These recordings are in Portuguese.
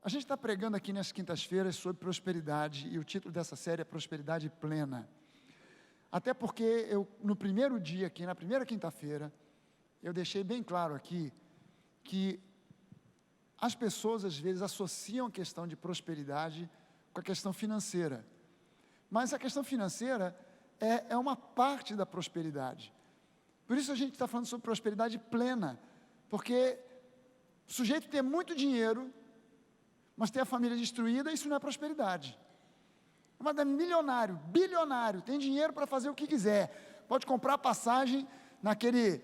A gente está pregando aqui nas quintas-feiras sobre prosperidade, e o título dessa série é Prosperidade Plena. Até porque no primeiro dia aqui, na primeira quinta-feira, eu deixei bem claro aqui, que as pessoas às vezes associam a questão de prosperidade com a questão financeira. Mas a questão financeira é uma parte da prosperidade. Por isso a gente está falando sobre prosperidade plena, porque o sujeito tem muito dinheiro, mas ter a família destruída, isso não é prosperidade. Mas é milionário, bilionário, tem dinheiro para fazer o que quiser, pode comprar passagem naquele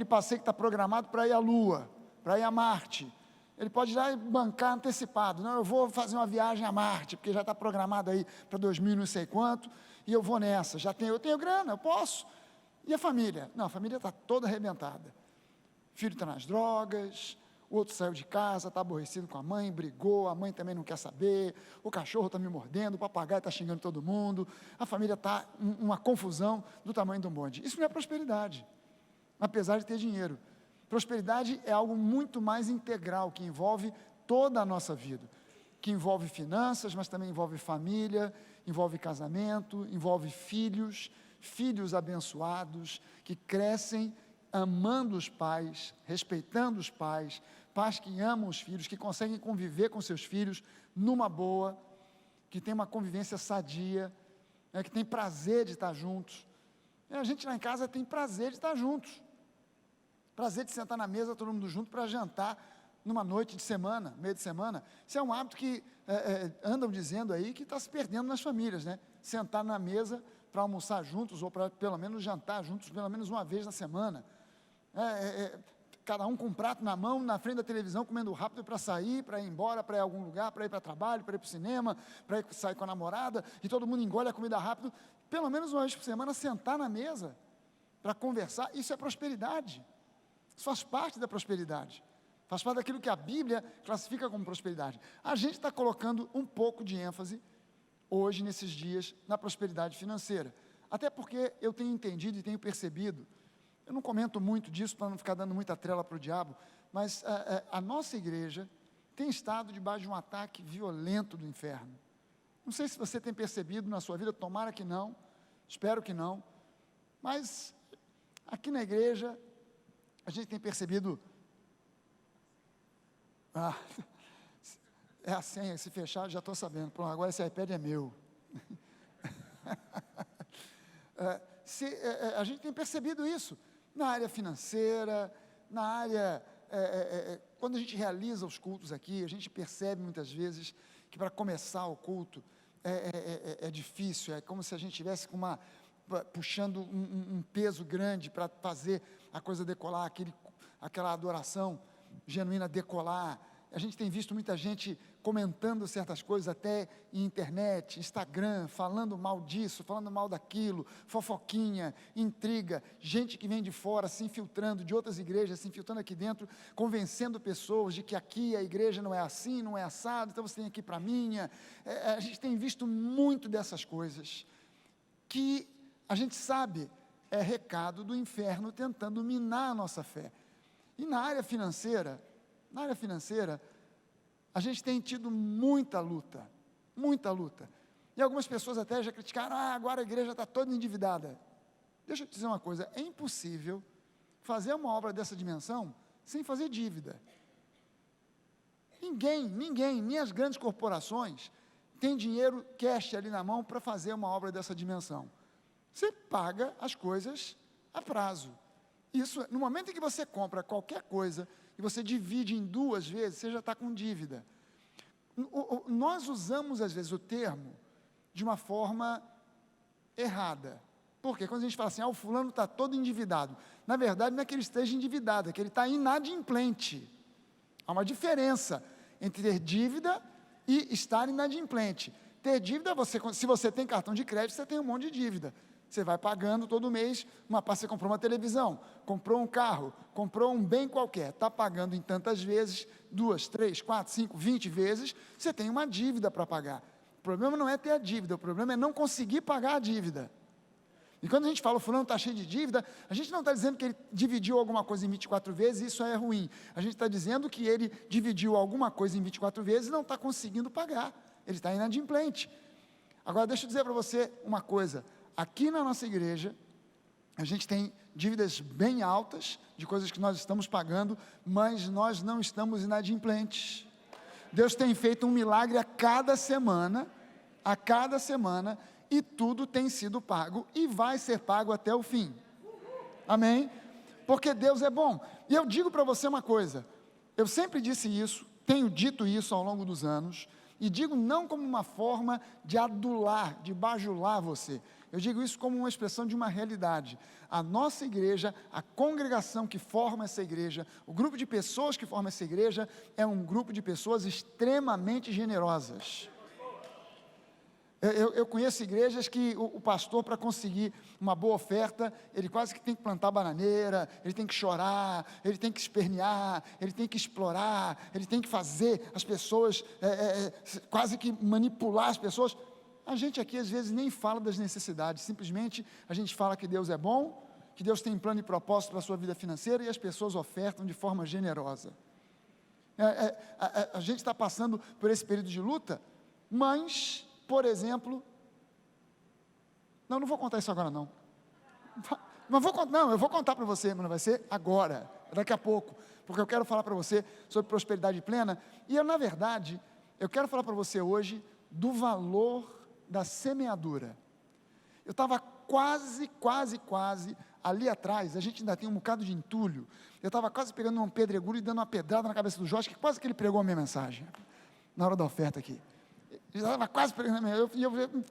passeio que está programado para ir à Lua, para ir a Marte. Ele pode ir lá e bancar antecipado. Não, eu vou fazer uma viagem a Marte, porque já está programado aí para 2000 não sei quanto, e eu vou nessa, eu tenho grana, eu posso. E a família? Não, a família está toda arrebentada. O filho está nas drogas, o outro saiu de casa, está aborrecido com a mãe, brigou, a mãe também não quer saber, o cachorro está me mordendo, o papagaio está xingando todo mundo, a família está uma confusão do tamanho do bonde. Isso não é prosperidade, apesar de ter dinheiro. Prosperidade é algo muito mais integral, que envolve toda a nossa vida, que envolve finanças, mas também envolve família, envolve casamento, envolve filhos abençoados, que crescem amando os pais, respeitando os pais, pais que amam os filhos, que conseguem conviver com seus filhos numa boa, que tem uma convivência sadia, que tem prazer de estar juntos. A gente lá em casa tem prazer de estar juntos, prazer de sentar na mesa todo mundo junto para jantar numa noite de semana, meio de semana. Isso é um hábito que andam dizendo aí que está se perdendo nas famílias, né? Sentar na mesa para almoçar juntos, ou para pelo menos jantar juntos, pelo menos uma vez na semana. Cada um com um prato na mão, na frente da televisão, comendo rápido para sair, para ir embora, para ir a algum lugar, para ir para trabalho, para ir para o cinema, para ir sair com a namorada, e todo mundo engole a comida rápido. Pelo menos uma vez por semana, sentar na mesa para conversar. Isso é prosperidade. Isso faz parte da prosperidade. Faz parte daquilo que a Bíblia classifica como prosperidade. A gente está colocando um pouco de ênfase hoje, nesses dias, na prosperidade financeira. Até porque eu tenho entendido e tenho percebido, eu não comento muito disso para não ficar dando muita trela para o diabo, mas a nossa igreja tem estado debaixo de um ataque violento do inferno. Não sei se você tem percebido na sua vida, tomara que não, espero que não, mas aqui na igreja a gente tem percebido... é a senha, se fechar, já estou sabendo. Pronto, agora esse iPad é meu. A gente tem percebido isso na área financeira, na área... quando a gente realiza os cultos aqui, a gente percebe muitas vezes que para começar o culto é difícil, é como se a gente estivesse puxando um peso grande para fazer a coisa decolar, aquela adoração genuína decolar. A gente tem visto muita gente comentando certas coisas até em internet, Instagram, falando mal disso, falando mal daquilo, fofoquinha, intriga, gente que vem de fora se infiltrando, de outras igrejas se infiltrando aqui dentro, convencendo pessoas de que aqui a igreja não é assim, não é assado, então você tem que ir para a minha. A gente tem visto muito dessas coisas, que a gente sabe é recado do inferno tentando minar a nossa fé. E na área financeira, a gente tem tido muita luta, e algumas pessoas até já criticaram, agora a igreja está toda endividada. Deixa eu te dizer uma coisa, é impossível fazer uma obra dessa dimensão sem fazer dívida. Ninguém, nem as grandes corporações, tem dinheiro cash ali na mão para fazer uma obra dessa dimensão. Você paga as coisas a prazo. Isso, no momento em que você compra qualquer coisa, e você divide em 2 vezes, você já está com dívida. Nós usamos, às vezes, o termo de uma forma errada. Por quê? Quando a gente fala assim, o fulano está todo endividado. Na verdade, não é que ele esteja endividado, é que ele está inadimplente. Há uma diferença entre ter dívida e estar inadimplente. Ter dívida, se você tem cartão de crédito, você tem um monte de dívida. Você vai pagando todo mês, você comprou uma televisão, comprou um carro, comprou um bem qualquer, está pagando em tantas vezes, 2, 3, 4, 5, 20 vezes, você tem uma dívida para pagar. O problema não é ter a dívida, o problema é não conseguir pagar a dívida. E quando a gente fala, o fulano está cheio de dívida, a gente não está dizendo que ele dividiu alguma coisa em 24 vezes e isso é ruim. A gente está dizendo que ele dividiu alguma coisa em 24 vezes e não está conseguindo pagar. Ele está inadimplente. Agora, deixa eu dizer para você uma coisa. Aqui na nossa igreja, a gente tem dívidas bem altas, de coisas que nós estamos pagando, mas nós não estamos inadimplentes. Deus tem feito um milagre a cada semana, e tudo tem sido pago, e vai ser pago até o fim. Amém? Porque Deus é bom. E eu digo para você uma coisa, eu sempre disse isso, tenho dito isso ao longo dos anos, e digo não como uma forma de adular, de bajular você, eu digo isso como uma expressão de uma realidade. A nossa igreja, a congregação que forma essa igreja, o grupo de pessoas que forma essa igreja, é um grupo de pessoas extremamente generosas. Eu conheço igrejas que o pastor, para conseguir uma boa oferta, ele quase que tem que plantar bananeira, ele tem que chorar, ele tem que espernear, ele tem que explorar, ele tem que fazer as pessoas, quase que manipular as pessoas. A gente aqui às vezes nem fala das necessidades, simplesmente a gente fala que Deus é bom, que Deus tem plano e propósito para a sua vida financeira e as pessoas ofertam de forma generosa. A gente está passando por esse período de luta, mas... Por exemplo, não vou contar isso agora não. Eu vou contar para você, mas não vai ser agora, daqui a pouco, porque eu quero falar para você sobre prosperidade plena, e eu, na verdade, eu quero falar para você hoje do valor da semeadura. Eu estava quase, ali atrás, a gente ainda tem um bocado de entulho, eu estava quase pegando um pedregulho e dando uma pedrada na cabeça do Jorge, que quase que ele pregou a minha mensagem, na hora da oferta aqui. Ele estava quase pregando,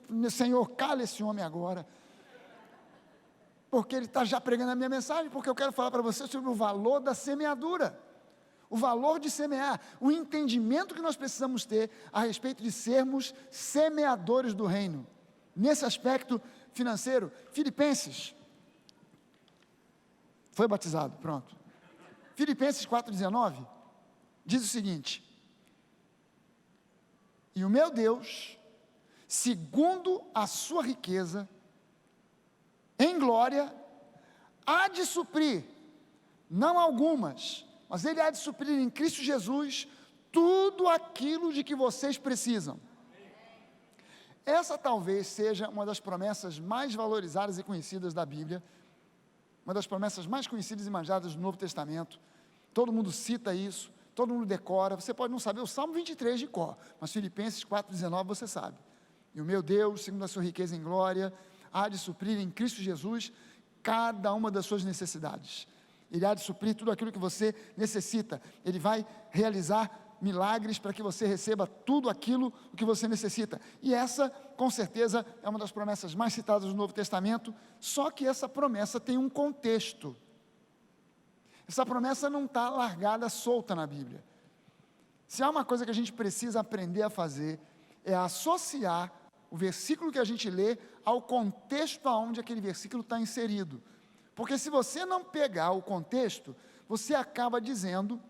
meu Senhor, cala esse homem agora, porque ele está já pregando a minha mensagem, porque eu quero falar para você sobre o valor da semeadura, o valor de semear, o entendimento que nós precisamos ter a respeito de sermos semeadores do reino, nesse aspecto financeiro. Filipenses, foi batizado, pronto, Filipenses 4,19, diz o seguinte: e o meu Deus, segundo a sua riqueza, em glória, há de suprir, não algumas, mas Ele há de suprir em Cristo Jesus, tudo aquilo de que vocês precisam. Essa talvez seja uma das promessas mais valorizadas e conhecidas da Bíblia, uma das promessas mais conhecidas e manjadas do Novo Testamento. Todo mundo cita isso, todo mundo decora. Você pode não saber o Salmo 23 de cor, mas Filipenses 4,19 você sabe. E o meu Deus, segundo a sua riqueza em glória, há de suprir em Cristo Jesus cada uma das suas necessidades. Ele há de suprir tudo aquilo que você necessita. Ele vai realizar milagres para que você receba tudo aquilo que você necessita. E essa, com certeza, é uma das promessas mais citadas no Novo Testamento, só que essa promessa tem um contexto. Essa promessa não está largada, solta na Bíblia. Se há uma coisa que a gente precisa aprender a fazer, é associar o versículo que a gente lê ao contexto aonde aquele versículo está inserido. Porque se você não pegar o contexto, você acaba dizendo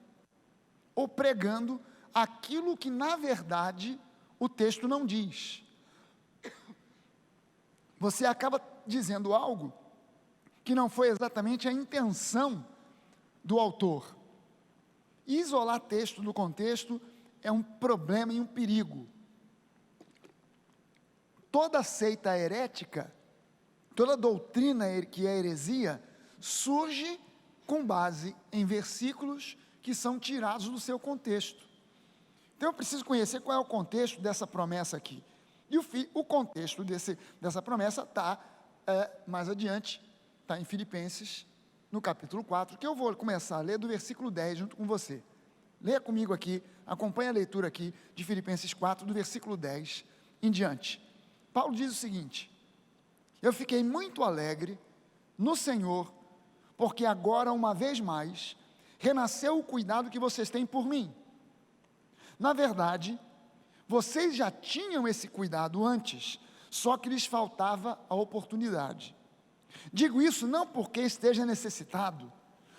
ou pregando aquilo que na verdade o texto não diz. Você acaba dizendo algo que não foi exatamente a intenção do autor. Isolar texto do contexto é um problema e um perigo. Toda seita herética, toda doutrina que é heresia, surge com base em versículos que são tirados do seu contexto. Então eu preciso conhecer qual é o contexto dessa promessa aqui. E o contexto dessa promessa está mais adiante, está em Filipenses, no capítulo 4, que eu vou começar a ler do versículo 10 junto com você. Leia comigo aqui, acompanhe a leitura aqui de Filipenses 4, do versículo 10 em diante. Paulo diz o seguinte: eu fiquei muito alegre no Senhor, porque agora, uma vez mais, renasceu o cuidado que vocês têm por mim. Na verdade, vocês já tinham esse cuidado antes, só que lhes faltava a oportunidade. Digo isso não porque esteja necessitado,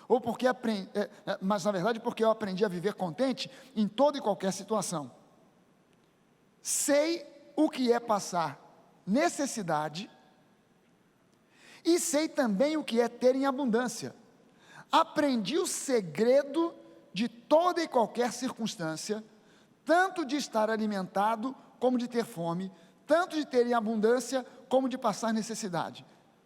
ou porque mas na verdade porque eu aprendi a viver contente em toda e qualquer situação. Sei o que é passar necessidade E sei também o que é ter em abundância. Aprendi o segredo de toda e qualquer circunstância, tanto de estar alimentado como de ter fome, tanto de ter em abundância como de passar necessidade.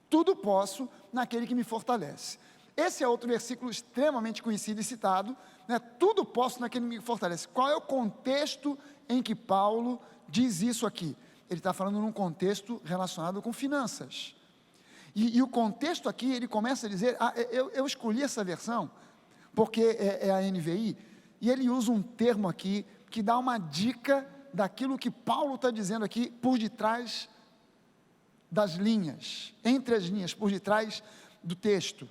Tudo posso naquele que me fortalece. Esse é outro versículo extremamente conhecido e citado, né? Tudo posso naquele que me fortalece. Qual é o contexto em que Paulo diz isso aqui? Ele está falando num contexto relacionado com finanças. E o contexto aqui, ele começa a dizer, eu escolhi essa versão, porque é a NVI, e ele usa um termo aqui, que dá uma dica daquilo que Paulo está dizendo aqui, por detrás das linhas, entre as linhas, por detrás do texto.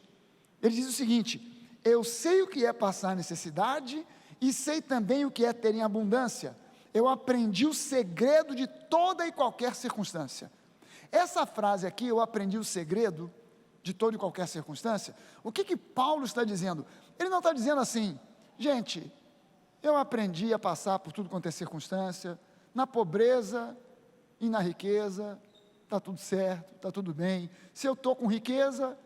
Ele diz o seguinte: eu sei o que é passar necessidade, e sei também o que é ter em abundância. Eu aprendi o segredo de toda e qualquer circunstância. Essa frase aqui, eu aprendi o segredo de toda e qualquer circunstância. O que Paulo está dizendo? Ele não está dizendo assim, gente, eu aprendi a passar por tudo quanto é circunstância, na pobreza e na riqueza, está tudo certo, está tudo bem. Se eu estou com riqueza,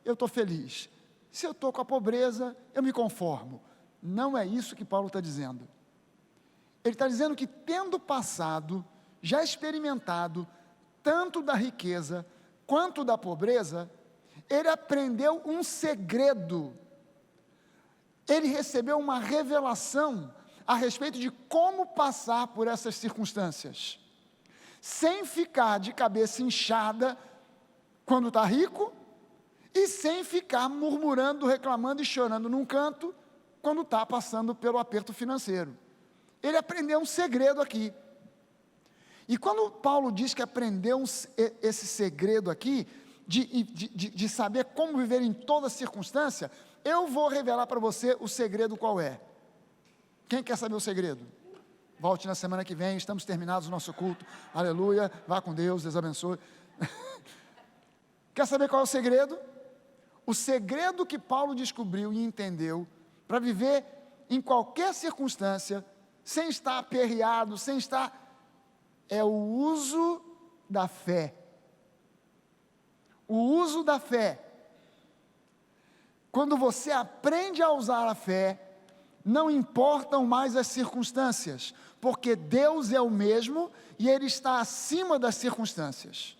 eu estou feliz. Se eu estou com a pobreza, eu me conformo. Não é isso que Paulo está dizendo. Ele está dizendo que, tendo passado, já experimentado, tanto da riqueza quanto da pobreza, ele aprendeu um segredo. Ele recebeu uma revelação a respeito de como passar por essas circunstâncias, sem ficar de cabeça inchada quando está rico, e sem ficar murmurando, reclamando e chorando num canto, quando está passando pelo aperto financeiro. Ele aprendeu um segredo aqui. E quando Paulo diz que aprendeu esse segredo aqui, de saber como viver em toda circunstância, eu vou revelar para você o segredo qual é. Quem quer saber o segredo? Volte na semana que vem, estamos terminados o nosso culto, aleluia, vá com Deus, Deus abençoe. Quer saber qual é o segredo? O segredo que Paulo descobriu e entendeu, para viver em qualquer circunstância, sem estar aperreado, sem estar... é o uso da fé. O uso da fé. Quando você aprende a usar a fé, não importam mais as circunstâncias, porque Deus é o mesmo e Ele está acima das circunstâncias.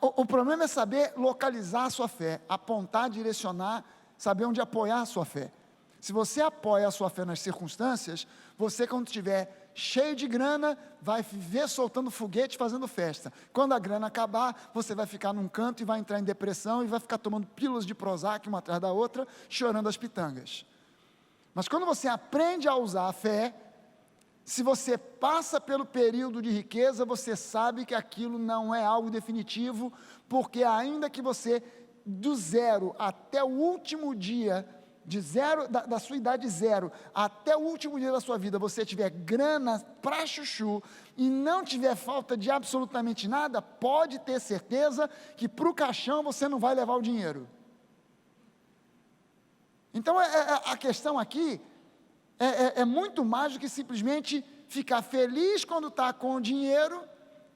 O problema é saber localizar a sua fé, apontar, direcionar, saber onde apoiar a sua fé. Se você apoia a sua fé nas circunstâncias, você, quando estiver cheio de grana, vai viver soltando foguete, fazendo festa. Quando a grana acabar, você vai ficar num canto e vai entrar em depressão e vai ficar tomando pílulas de Prozac uma atrás da outra, chorando as pitangas. Mas quando você aprende a usar a fé, se você passa pelo período de riqueza, você sabe que aquilo não é algo definitivo, porque ainda que você, do zero até o último dia, da sua idade zero, até o último dia da sua vida, você tiver grana para chuchu, e não tiver falta de absolutamente nada, pode ter certeza que para o caixão você não vai levar o dinheiro. Então, a questão aqui é muito mais do que simplesmente ficar feliz quando está com o dinheiro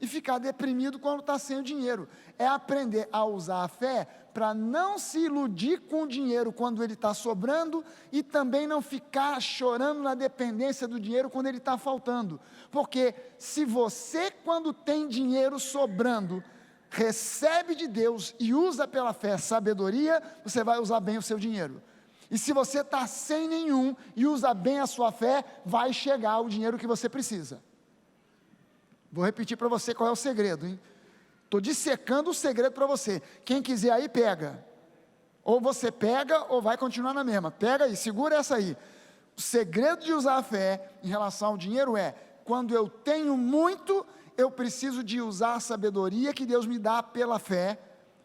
e ficar deprimido quando está sem o dinheiro. É aprender a usar a fé para não se iludir com o dinheiro quando ele está sobrando e também não ficar chorando na dependência do dinheiro quando ele está faltando. Porque se você, quando tem dinheiro sobrando, recebe de Deus e usa pela fé sabedoria, você vai usar bem o seu dinheiro. E se você está sem nenhum e usa bem a sua fé, vai chegar o dinheiro que você precisa. Vou repetir para você qual é o segredo, hein? Estou dissecando o segredo para você. Quem quiser aí, pega. Ou você pega, ou vai continuar na mesma. Pega aí, segura essa aí. O segredo de usar a fé em relação ao dinheiro é, quando eu tenho muito, eu preciso de usar a sabedoria que Deus me dá pela fé,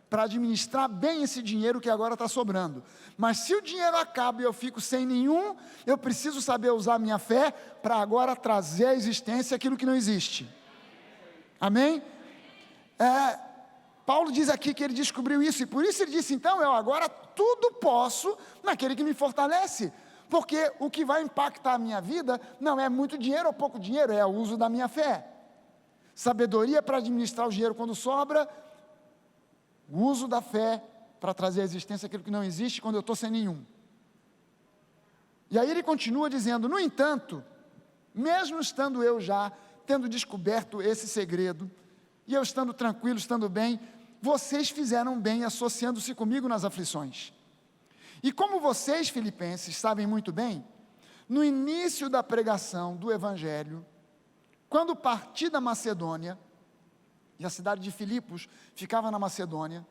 para administrar bem esse dinheiro que agora está sobrando. Mas se o dinheiro acaba e eu fico sem nenhum, eu preciso saber usar a minha fé, para agora trazer à existência aquilo que não existe. Amém? Paulo diz aqui que ele descobriu isso, e por isso ele disse, então, eu agora tudo posso naquele que me fortalece, porque o que vai impactar a minha vida, não é muito dinheiro ou pouco dinheiro, é o uso da minha fé. Sabedoria para administrar o dinheiro quando sobra, o uso da fé para trazer à existência aquilo que não existe quando eu estou sem nenhum. E aí ele continua dizendo, no entanto, mesmo estando eu já tendo descoberto esse segredo, e eu estando tranquilo, estando bem, vocês fizeram bem associando-se comigo nas aflições. E como vocês, filipenses, sabem muito bem, no início da pregação do Evangelho, quando parti da Macedônia, e a cidade de Filipos ficava na Macedônia,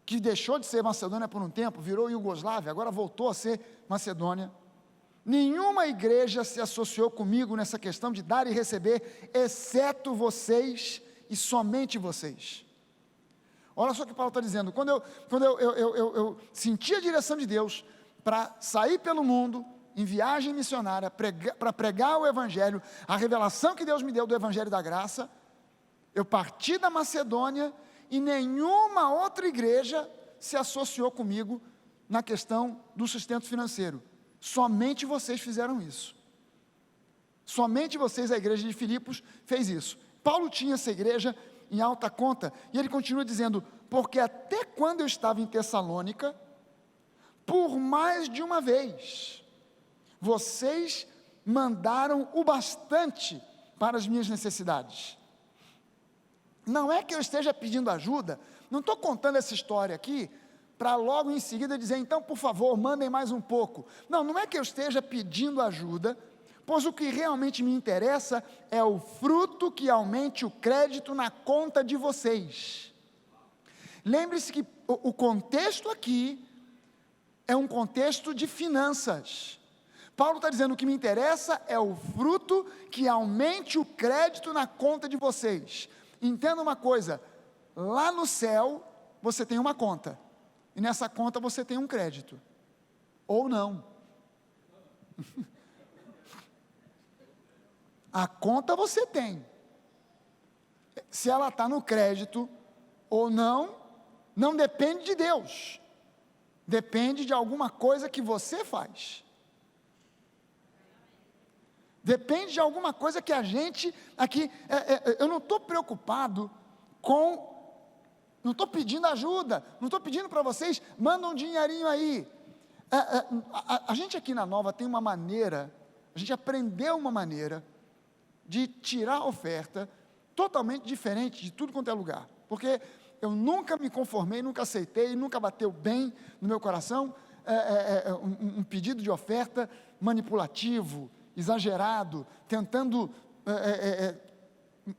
que deixou de ser Macedônia por um tempo, virou Iugoslávia, agora voltou a ser Macedônia. Nenhuma igreja se associou comigo nessa questão de dar e receber, exceto vocês e somente vocês. Olha só o que Paulo está dizendo, quando eu senti a direção de Deus para sair pelo mundo, em viagem missionária, para pregar o Evangelho, a revelação que Deus me deu do Evangelho da graça, eu parti da Macedônia e nenhuma outra igreja se associou comigo na questão do sustento financeiro. Somente vocês fizeram isso. Somente vocês, a igreja de Filipos, fez isso. Paulo tinha essa igreja em alta conta, e ele continua dizendo, porque até quando eu estava em Tessalônica, por mais de uma vez, vocês mandaram o bastante para as minhas necessidades. Não é que eu esteja pedindo ajuda, não estou contando essa história aqui, para logo em seguida dizer, então, por favor, mandem mais um pouco. Não, não é que eu esteja pedindo ajuda, pois o que realmente me interessa é o fruto que aumente o crédito na conta de vocês. Lembre-se que o contexto aqui é um contexto de finanças. Paulo está dizendo, o que me interessa é o fruto que aumente o crédito na conta de vocês. Entenda uma coisa, lá no céu você tem uma conta, e nessa conta você tem um crédito, ou não. A conta você tem, se ela está no crédito ou não, não depende de Deus, depende de alguma coisa que você faz. Depende de alguma coisa que a gente, aqui, eu não estou preocupado não estou pedindo ajuda, não estou pedindo para vocês, manda um dinheirinho aí. A gente aqui na Nova tem uma maneira, a gente aprendeu uma maneira de tirar a oferta totalmente diferente de tudo quanto é lugar, porque eu nunca me conformei, nunca aceitei, nunca bateu bem no meu coração, um pedido de oferta manipulativo, exagerado, tentando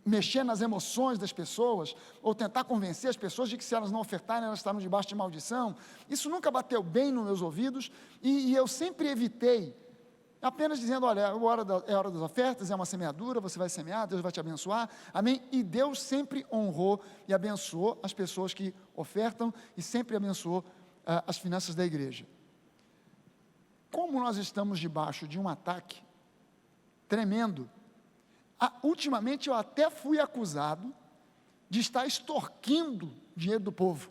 mexer nas emoções das pessoas, ou tentar convencer as pessoas de que se elas não ofertarem, elas estarão debaixo de maldição. Isso nunca bateu bem nos meus ouvidos, e eu sempre evitei, apenas dizendo, olha, é hora das ofertas, é uma semeadura, você vai semear, Deus vai te abençoar, amém? E Deus sempre honrou e abençoou as pessoas que ofertam, e sempre abençoou as finanças da igreja. Como nós estamos debaixo de um ataque tremendo, ultimamente eu até fui acusado de estar extorquindo dinheiro do povo,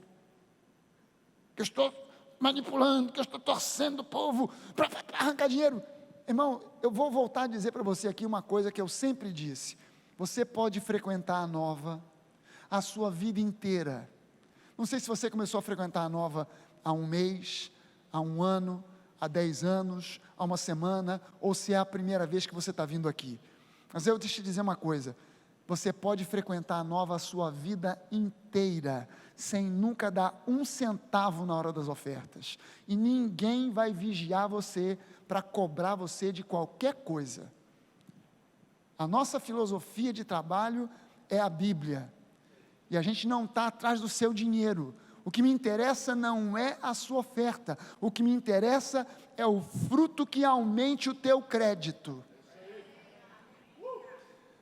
que eu estou manipulando, que eu estou torcendo o povo para arrancar dinheiro. Irmão, eu vou voltar a dizer para você aqui uma coisa que eu sempre disse, você pode frequentar a Nova a sua vida inteira, não sei se você começou a frequentar a Nova há um mês, há um ano, há 10 anos, há uma semana, ou se é a primeira vez que você está vindo aqui. Mas eu deixo te dizer uma coisa, você pode frequentar a Nova a sua vida inteira, sem nunca dar um centavo na hora das ofertas, e ninguém vai vigiar você, para cobrar você de qualquer coisa. A nossa filosofia de trabalho é a Bíblia, e a gente não está atrás do seu dinheiro. O que me interessa não é a sua oferta, o que me interessa é o fruto que aumente o teu crédito.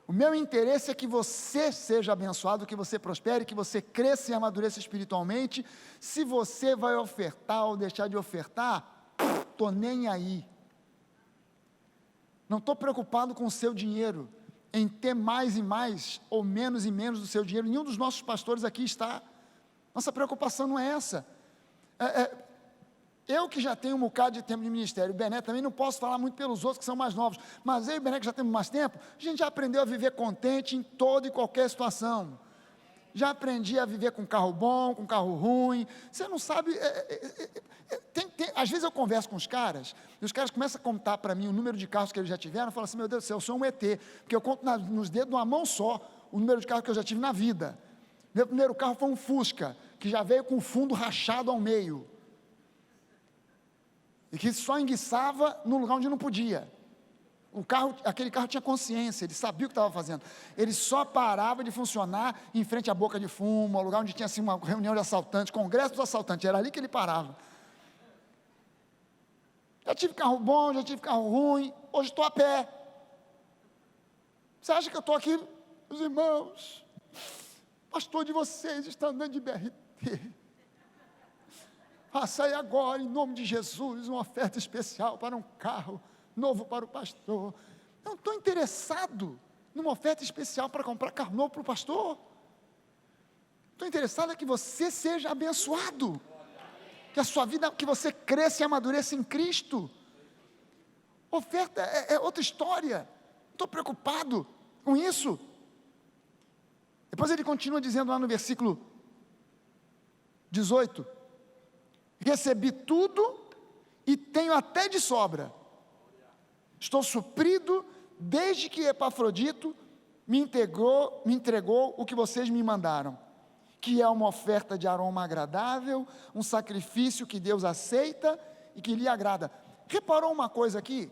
O meu interesse é que você seja abençoado, que você prospere, que você cresça e amadureça espiritualmente. Se você vai ofertar ou deixar de ofertar, estou nem aí. Não estou preocupado com o seu dinheiro, em ter mais e mais, ou menos e menos do seu dinheiro. Nenhum dos nossos pastores aqui está. Nossa preocupação não é essa. Eu que já tenho um bocado de tempo de ministério, o Bené também, não posso falar muito pelos outros que são mais novos, mas eu e o Bené que já temos mais tempo, a gente já aprendeu a viver contente em toda e qualquer situação. já aprendi a viver com carro bom, com carro ruim. Você não sabe. Às vezes eu converso com os caras, e os caras começam a contar para mim o número de carros que eles já tiveram. Eu falo assim: meu Deus do céu, eu sou um ET, porque eu conto nos dedos de uma mão só o número de carros que eu já tive na vida. Meu primeiro carro foi um Fusca, que já veio com o fundo rachado ao meio, e que só enguiçava no lugar onde não podia. Aquele carro tinha consciência, ele sabia o que estava fazendo. Ele só parava de funcionar em frente à boca de fumo, ao lugar onde tinha assim, uma reunião de assaltantes, congresso dos assaltantes, era ali que ele parava. Já tive carro bom, já tive carro ruim, hoje estou a pé. Você acha que eu estou aqui, meus irmãos? Pastor de vocês está andando de BRT. Faça aí agora, em nome de Jesus, uma oferta especial para um carro novo para o pastor. Eu não estou interessado numa oferta especial para comprar carro novo para o pastor. Estou interessado em que você seja abençoado, que a sua vida, que você cresça e amadureça em Cristo. Oferta é outra história. Não estou preocupado com isso. Depois ele continua dizendo lá no versículo 18: recebi tudo e tenho até de sobra. Estou suprido desde que Epafrodito me entregou o que vocês me mandaram, que é uma oferta de aroma agradável, um sacrifício que Deus aceita e que lhe agrada. Reparou uma coisa aqui?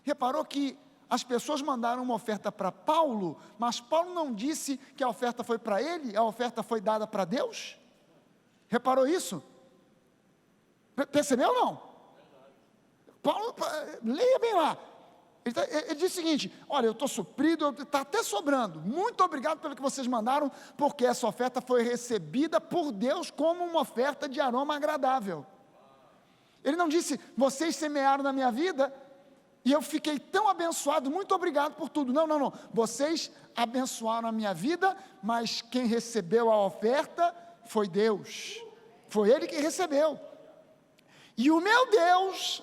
Reparou que as pessoas mandaram uma oferta para Paulo, mas Paulo não disse que a oferta foi para ele, a oferta foi dada para Deus? Reparou isso? Percebeu ou não? Paulo, leia bem lá. Ele diz o seguinte: olha, eu estou suprido, está até sobrando, muito obrigado pelo que vocês mandaram, porque essa oferta foi recebida por Deus como uma oferta de aroma agradável. Ele não disse: vocês semearam na minha vida, e eu fiquei tão abençoado, muito obrigado por tudo. Não, vocês abençoaram a minha vida, mas quem recebeu a oferta foi Deus, foi Ele que recebeu. E o meu Deus,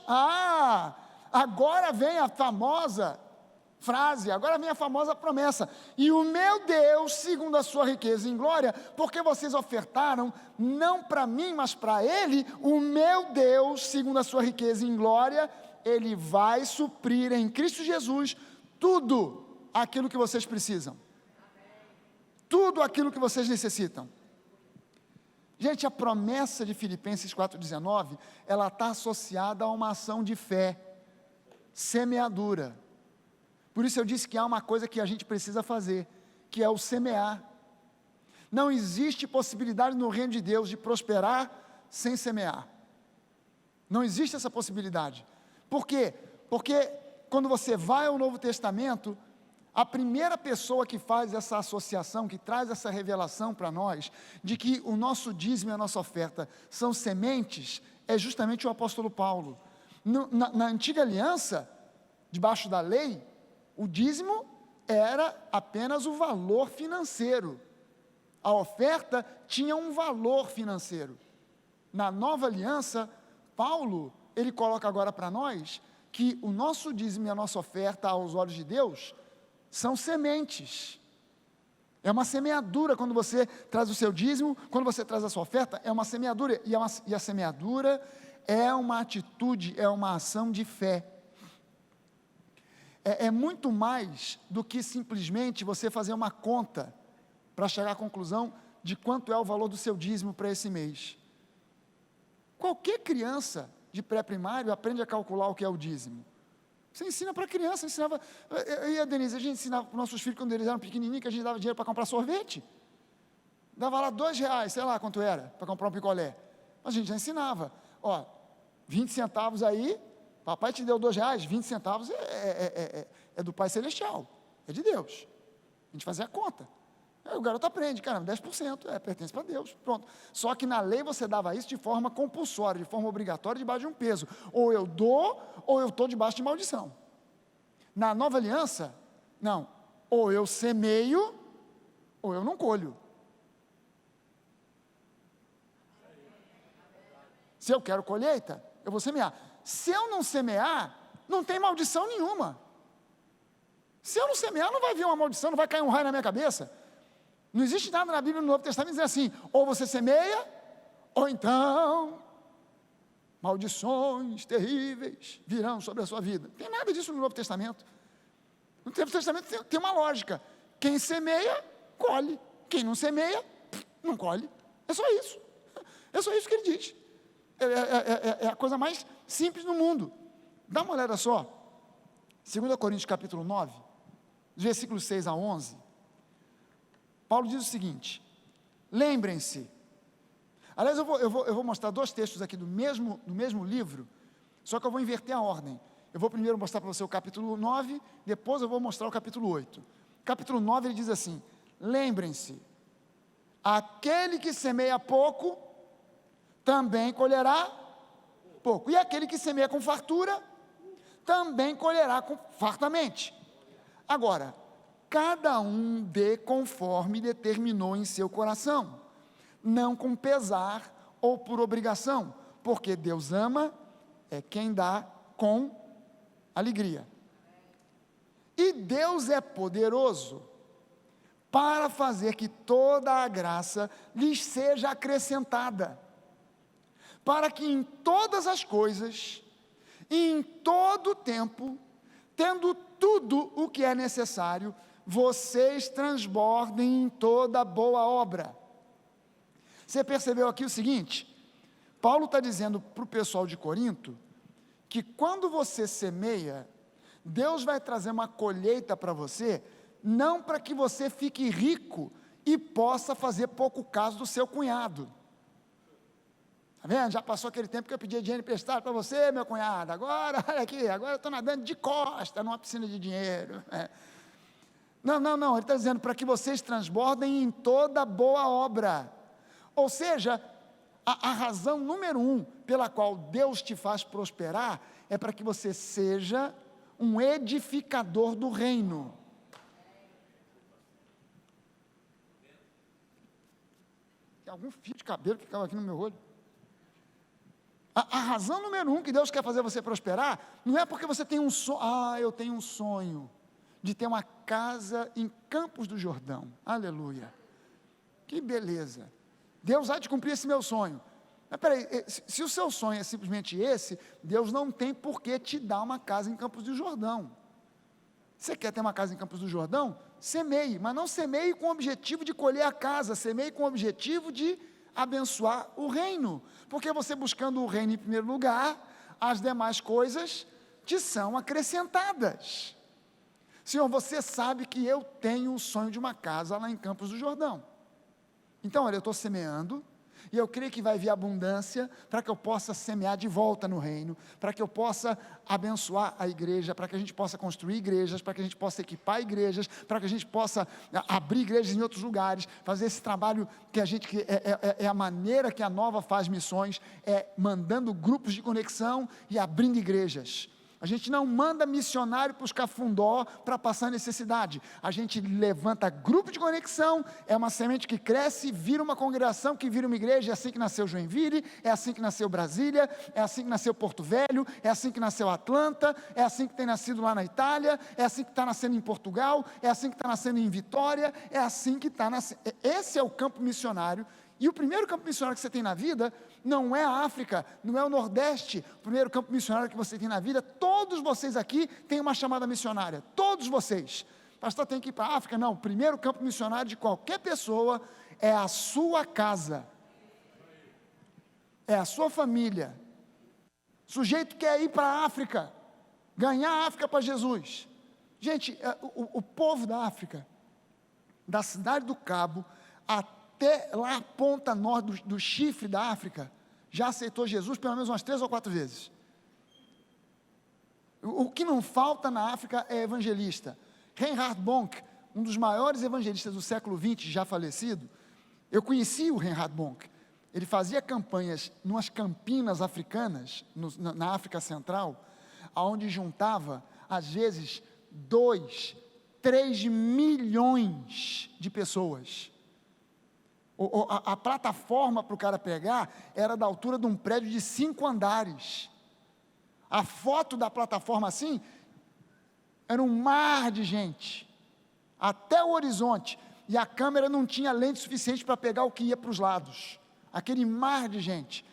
agora vem a famosa frase, agora vem a famosa promessa: e o meu Deus, segundo a sua riqueza em glória, porque vocês ofertaram, não para mim, mas para Ele, o meu Deus, segundo a sua riqueza em glória, Ele vai suprir em Cristo Jesus tudo aquilo que vocês precisam, tudo aquilo que vocês necessitam. Gente, a promessa de Filipenses 4,19, ela está associada a uma ação de fé, semeadura. Por isso eu disse que há uma coisa que a gente precisa fazer, que é o semear. Não existe possibilidade no reino de Deus de prosperar sem semear. Não existe essa possibilidade. Por quê? Porque quando você vai ao Novo Testamento, a primeira pessoa que faz essa associação, que traz essa revelação para nós, de que o nosso dízimo e a nossa oferta são sementes, é justamente o apóstolo Paulo. Na antiga aliança, debaixo da lei, o dízimo era apenas o valor financeiro. A oferta tinha um valor financeiro. Na nova aliança, Paulo, ele coloca agora para nós, que o nosso dízimo e a nossa oferta aos olhos de Deus são sementes. É uma semeadura quando você traz o seu dízimo, quando você traz a sua oferta, é uma semeadura, e a semeadura é uma atitude, é uma ação de fé. É muito mais do que simplesmente você fazer uma conta para chegar à conclusão de quanto é o valor do seu dízimo para esse mês. Qualquer criança de pré-primário aprende a calcular o que é o dízimo. Você ensina para a criança, ensinava, eu e a Denise, a gente ensinava para os nossos filhos, quando eles eram pequenininhos, que a gente dava dinheiro para comprar sorvete. Dava lá R$2, sei lá quanto era, para comprar um picolé. Mas a gente já ensinava, 20 centavos aí, papai te deu R$2, 20 centavos é do Pai Celestial, é de Deus. A gente fazia a conta. Aí o garoto aprende, caramba, 10%, pertence para Deus, pronto. Só que na lei você dava isso de forma compulsória, de forma obrigatória, debaixo de um peso. Ou eu dou, ou eu estou debaixo de maldição. Na nova aliança, não. Ou eu semeio, ou eu não colho. Se eu quero colheita, eu vou semear. Se eu não semear, não tem maldição nenhuma. Se eu não semear, não vai vir uma maldição, não vai cair um raio na minha cabeça. Não existe nada na Bíblia, no Novo Testamento, dizendo assim, ou você semeia, ou então maldições terríveis virão sobre a sua vida. Não tem nada disso no Novo Testamento. No Novo Testamento tem uma lógica. Quem semeia, colhe. Quem não semeia, não colhe. É só isso. É só isso que ele diz. É a coisa mais simples do mundo. Dá uma olhada só. 2 Coríntios capítulo 9, versículos 6 a 11. Paulo diz o seguinte: lembrem-se. Aliás, eu vou mostrar dois textos aqui do mesmo livro, só que eu vou inverter a ordem. Eu vou primeiro mostrar para você o capítulo 9, depois eu vou mostrar o capítulo 8. Capítulo 9 ele diz assim: lembrem-se, aquele que semeia pouco, também colherá pouco. E aquele que semeia com fartura, também colherá fartamente. Agora, cada um dê conforme determinou em seu coração, não com pesar ou por obrigação, porque Deus ama é quem dá com alegria. E Deus é poderoso para fazer que toda a graça lhes seja acrescentada, para que em todas as coisas, e em todo o tempo, tendo tudo o que é necessário, vocês transbordem em toda boa obra. Você percebeu aqui o seguinte? Paulo está dizendo para o pessoal de Corinto, que quando você semeia, Deus vai trazer uma colheita para você, não para que você fique rico e possa fazer pouco caso do seu cunhado. Está vendo? Já passou aquele tempo que eu pedi dinheiro emprestado para você, meu cunhado. Agora, olha aqui, agora eu estou nadando de costa numa piscina de dinheiro. Não, ele está dizendo para que vocês transbordem em toda boa obra. Ou seja, a razão número 1 pela qual Deus te faz prosperar é para que você seja um edificador do reino. Tem algum fio de cabelo que caiu aqui no meu olho? A razão número 1 que Deus quer fazer você prosperar, não é porque você tem um sonho, eu tenho um sonho de ter uma casa em Campos do Jordão, aleluia, que beleza, Deus há de cumprir esse meu sonho. Mas peraí, se o seu sonho é simplesmente esse, Deus não tem por que te dar uma casa em Campos do Jordão. Você quer ter uma casa em Campos do Jordão? Semeie, mas não semeie com o objetivo de colher a casa, semeie com o objetivo de abençoar o reino, porque você buscando o reino em primeiro lugar, as demais coisas te são acrescentadas. Senhor, você sabe que eu tenho o sonho de uma casa lá em Campos do Jordão, então olha, eu estou semeando, e eu creio que vai vir abundância, para que eu possa semear de volta no reino, para que eu possa abençoar a igreja, para que a gente possa construir igrejas, para que a gente possa equipar igrejas, para que a gente possa abrir igrejas em outros lugares, fazer esse trabalho que a gente, é a maneira que a Nova faz missões, é mandando grupos de conexão e abrindo igrejas. A gente não manda missionário para os cafundó para passar necessidade. A gente levanta grupo de conexão, é uma semente que cresce, vira uma congregação, que vira uma igreja. É assim que nasceu Joinville, é assim que nasceu Brasília, é assim que nasceu Porto Velho, é assim que nasceu Atlanta, é assim que tem nascido lá na Itália, é assim que está nascendo em Portugal, é assim que está nascendo em Vitória, é assim que está nascendo. Esse é o campo missionário. E o primeiro campo missionário que você tem na vida não é a África, não é o Nordeste. O primeiro campo missionário que você tem na vida, todos vocês aqui têm uma chamada missionária, todos vocês. Pastor, tem que ir para a África? Não, o primeiro campo missionário de qualquer pessoa é a sua casa, é a sua família. O sujeito quer ir para a África, ganhar a África para Jesus. Gente, o povo da África, da cidade do Cabo até lá a ponta norte do chifre da África, já aceitou Jesus pelo menos umas 3 ou 4 vezes. O que não falta na África é evangelista. Reinhard Bonk, um dos maiores evangelistas do século XX, já falecido, eu conheci o Reinhard Bonk. Ele fazia campanhas numas campinas africanas, na África Central, onde juntava, às vezes, 2, 3 milhões de pessoas. A plataforma para o cara pegar era da altura de um prédio de 5 andares. A foto da plataforma assim, era um mar de gente, até o horizonte. e a câmera não tinha lente suficiente para pegar o que ia para os lados. Aquele mar de gente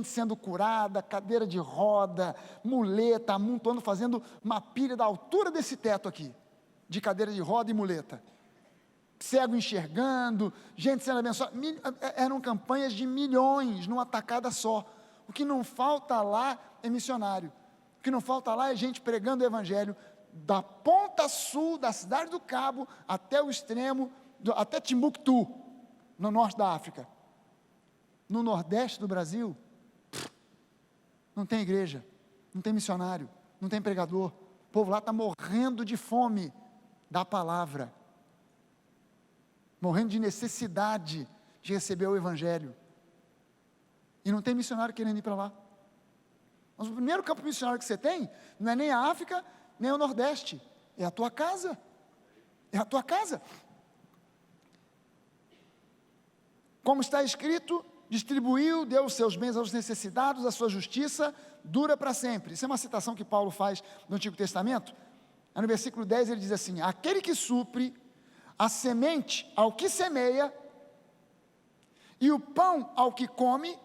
sendo curada, cadeira de roda, muleta, amontoando, fazendo uma pilha da altura desse teto aqui, de cadeira de roda e muleta. Cego enxergando, gente sendo abençoada. Eram campanhas de milhões, numa tacada só. O que não falta lá é missionário. O que não falta lá é gente pregando o evangelho, da ponta sul da cidade do Cabo, até o extremo, até Timbuktu, no norte da África. No nordeste do Brasil, não tem igreja, não tem missionário, não tem pregador. O povo lá está morrendo de fome da palavra, morrendo de necessidade de receber o evangelho, e não tem missionário querendo ir para lá. Mas o primeiro campo missionário que você tem, não é nem a África, nem o Nordeste, é a tua casa, é a tua casa. Como está escrito, distribuiu, deu os seus bens aos necessitados, a sua justiça dura para sempre. Isso é uma citação que Paulo faz no Antigo Testamento. No versículo 10 ele diz assim: aquele que supre a semente ao que semeia, e o pão ao que come,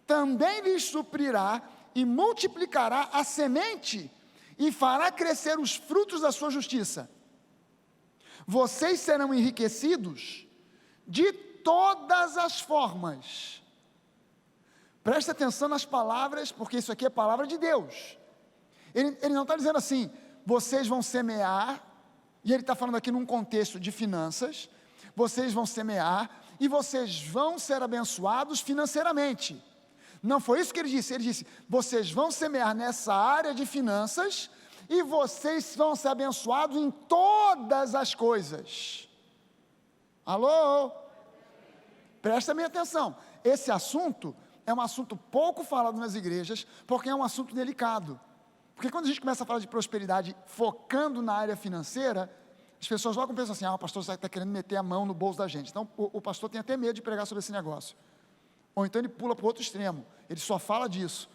também lhes suprirá e multiplicará a semente, e fará crescer os frutos da sua justiça. Vocês serão enriquecidos de todas as formas. Preste atenção nas palavras, porque isso aqui é palavra de Deus. Ele não está dizendo assim, vocês vão semear, e ele está falando aqui num contexto de finanças, vocês vão semear, e vocês vão ser abençoados financeiramente. Não foi isso que ele disse, vocês vão semear nessa área de finanças, e vocês vão ser abençoados em todas as coisas. Alô? Presta bem atenção, esse assunto é um assunto pouco falado nas igrejas, porque é um assunto delicado. Porque quando a gente começa a falar de prosperidade focando na área financeira, as pessoas logo pensam assim, o pastor está querendo meter a mão no bolso da gente. Então o pastor tem até medo de pregar sobre esse negócio. Ou então ele pula para o outro extremo, ele só fala disso.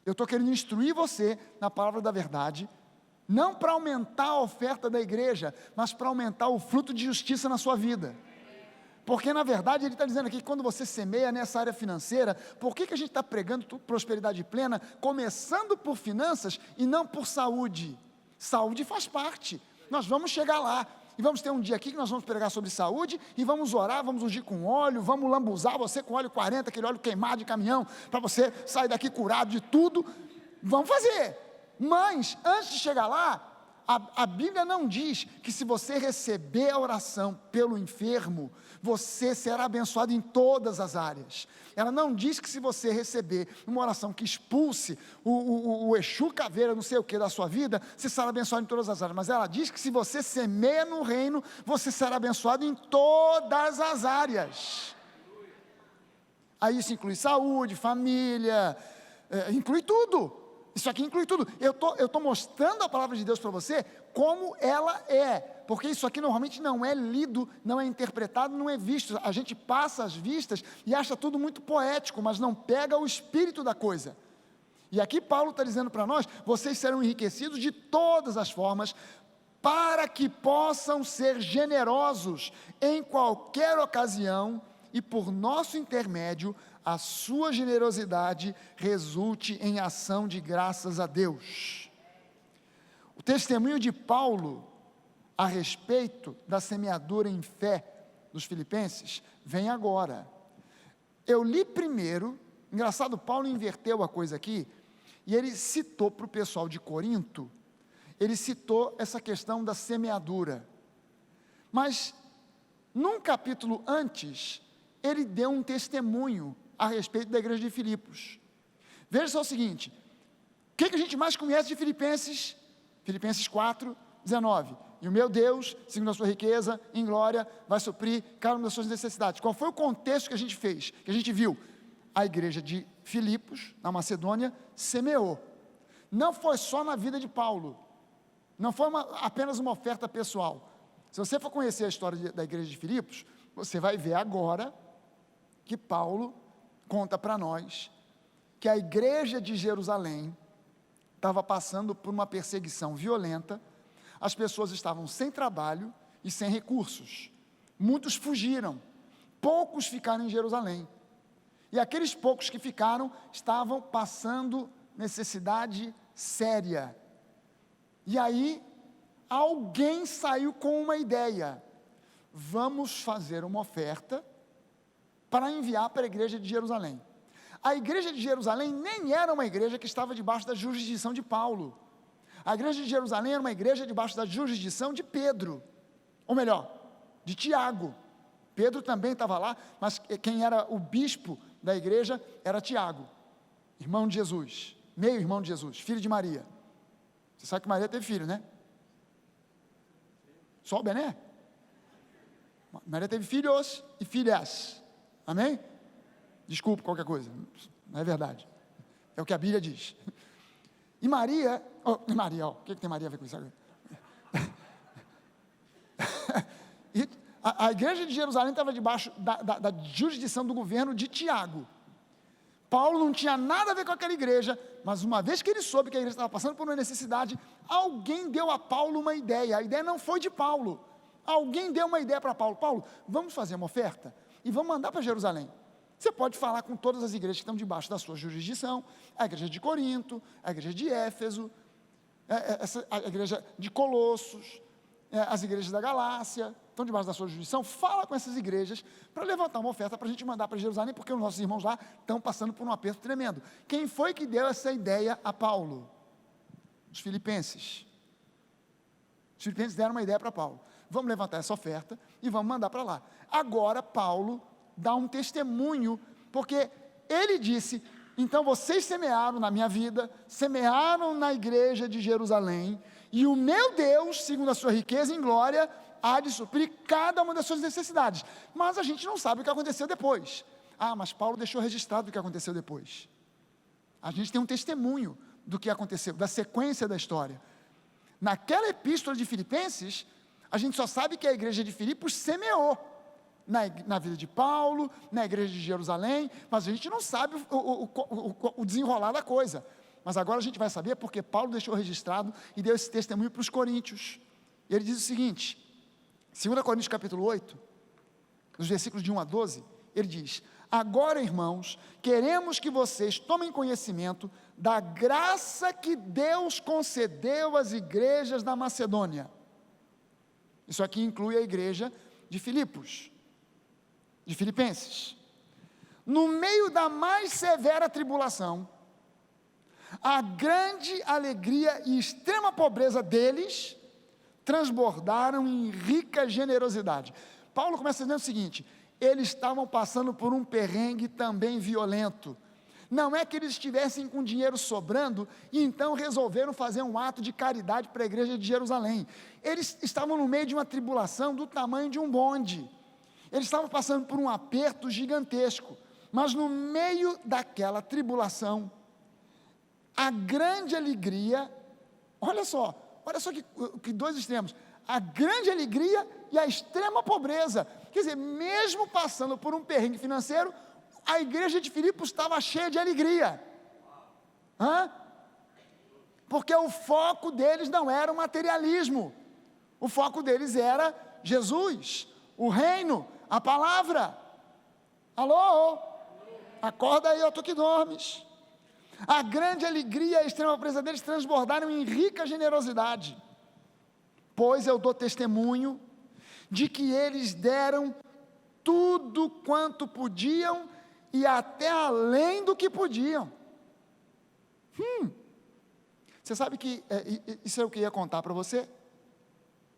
Eu estou querendo instruir você na palavra da verdade, não para aumentar a oferta da igreja, mas para aumentar o fruto de justiça na sua vida. Porque na verdade ele está dizendo aqui que quando você semeia nessa área financeira, por que a gente está pregando prosperidade plena, começando por finanças e não por saúde? Saúde faz parte, nós vamos chegar lá. E vamos ter um dia aqui que nós vamos pregar sobre saúde, e vamos orar, vamos ungir com óleo, vamos lambuzar você com óleo 40, aquele óleo queimado de caminhão, para você sair daqui curado de tudo. Vamos fazer, mas antes de chegar lá, a Bíblia não diz que se você receber a oração pelo enfermo, você será abençoado em todas as áreas. Ela não diz que se você receber uma oração que expulse o Exu caveira, não sei o que, da sua vida, você será abençoado em todas as áreas. Mas ela diz que se você semeia no reino, você será abençoado em todas as áreas. Aí isso inclui saúde, família, inclui tudo. Isso aqui inclui tudo. Eu estou mostrando a palavra de Deus para você como ela é, porque isso aqui normalmente não é lido, não é interpretado, não é visto. A gente passa as vistas e acha tudo muito poético, mas não pega o espírito da coisa. E aqui Paulo está dizendo para nós, vocês serão enriquecidos de todas as formas, para que possam ser generosos em qualquer ocasião, e por nosso intermédio, a sua generosidade resulte em ação de graças a Deus. O testemunho de Paulo a respeito da semeadura em fé dos filipenses vem agora. Eu li primeiro, engraçado, Paulo inverteu a coisa aqui, e ele citou para o pessoal de Corinto, ele citou essa questão da semeadura, mas num capítulo antes, ele deu um testemunho a respeito da igreja de Filipos. Veja só o seguinte, o que a gente mais conhece de Filipenses? Filipenses 4, 19, e o meu Deus, segundo a sua riqueza, em glória, vai suprir cada uma das suas necessidades. Qual foi o contexto que a gente fez, que a gente viu? A igreja de Filipos, na Macedônia, semeou. Não foi só na vida de Paulo, não foi apenas uma oferta pessoal. Se você for conhecer a história da igreja de Filipos, você vai ver agora que Paulo conta para nós que a igreja de Jerusalém estava passando por uma perseguição violenta, as pessoas estavam sem trabalho e sem recursos. muitos fugiram, poucos ficaram em Jerusalém. E aqueles poucos que ficaram estavam passando necessidade séria. E aí, alguém saiu com uma ideia: vamos fazer uma oferta para enviar para a igreja de Jerusalém. A igreja de Jerusalém nem era uma igreja que estava debaixo da jurisdição de Paulo. A igreja de Jerusalém era uma igreja debaixo da jurisdição de Pedro, ou melhor, de Tiago. Pedro também estava lá, mas quem era o bispo da igreja era Tiago, irmão de Jesus, meio irmão de Jesus, filho de Maria. Você sabe que Maria teve filho, né? Só o Bené? Maria teve filhos e filhas, amém? Desculpe qualquer coisa, não é verdade, é o que a Bíblia diz. E Maria, o que tem Maria a ver com isso agora? E a igreja de Jerusalém estava debaixo da jurisdição do governo de Tiago. Paulo não tinha nada a ver com aquela igreja, mas uma vez que ele soube que a igreja estava passando por uma necessidade, alguém deu a Paulo uma ideia. A ideia não foi de Paulo, alguém deu uma ideia para Paulo: Paulo, vamos fazer uma oferta e vamos mandar para Jerusalém. Você pode falar com todas as igrejas que estão debaixo da sua jurisdição, a igreja de Corinto, a igreja de Éfeso, a igreja de Colossos, as igrejas da Galácia, estão debaixo da sua jurisdição. Fala com essas igrejas para levantar uma oferta para a gente mandar para Jerusalém, porque os nossos irmãos lá estão passando por um aperto tremendo. Quem foi que deu essa ideia a Paulo? Os filipenses. Os filipenses deram uma ideia para Paulo: vamos levantar essa oferta e vamos mandar para lá. Agora Paulo dá um testemunho, porque ele disse: então vocês semearam na minha vida, semearam na igreja de Jerusalém, e o meu Deus, segundo a sua riqueza em glória, há de suprir cada uma das suas necessidades. Mas a gente não sabe o que aconteceu depois. Mas Paulo deixou registrado o que aconteceu depois. A gente tem um testemunho do que aconteceu, da sequência da história. Naquela epístola de Filipenses, a gente só sabe que a igreja de Filipos semeou na vida de Paulo, na igreja de Jerusalém, mas a gente não sabe o desenrolar da coisa. Mas agora a gente vai saber, porque Paulo deixou registrado e deu esse testemunho para os coríntios. Ele diz o seguinte, 2 Coríntios capítulo 8, nos versículos de 1 a 12, ele diz: agora, irmãos, queremos que vocês tomem conhecimento da graça que Deus concedeu às igrejas da Macedônia. Isso aqui inclui a igreja de Filipos, de Filipenses. No meio da mais severa tribulação, a grande alegria e extrema pobreza deles transbordaram em rica generosidade. Paulo começa dizendo o seguinte: eles estavam passando por um perrengue também violento. Não é que eles estivessem com dinheiro sobrando e então resolveram fazer um ato de caridade para a igreja de Jerusalém. Eles estavam no meio de uma tribulação do tamanho de um bonde. Eles estavam passando por um aperto gigantesco, mas no meio daquela tribulação, a grande alegria, olha só que dois extremos, a grande alegria e a extrema pobreza. Quer dizer, mesmo passando por um perrengue financeiro, a igreja de Filipos estava cheia de alegria. Porque o foco deles não era o materialismo, o foco deles era Jesus, o reino, a palavra. Alô? Acorda aí, ó, tu que dormes. A grande alegria e a extrema pobreza deles transbordaram em rica generosidade, pois eu dou testemunho de que eles deram tudo quanto podiam e até além do que podiam. Você sabe que isso é o que eu ia contar para você?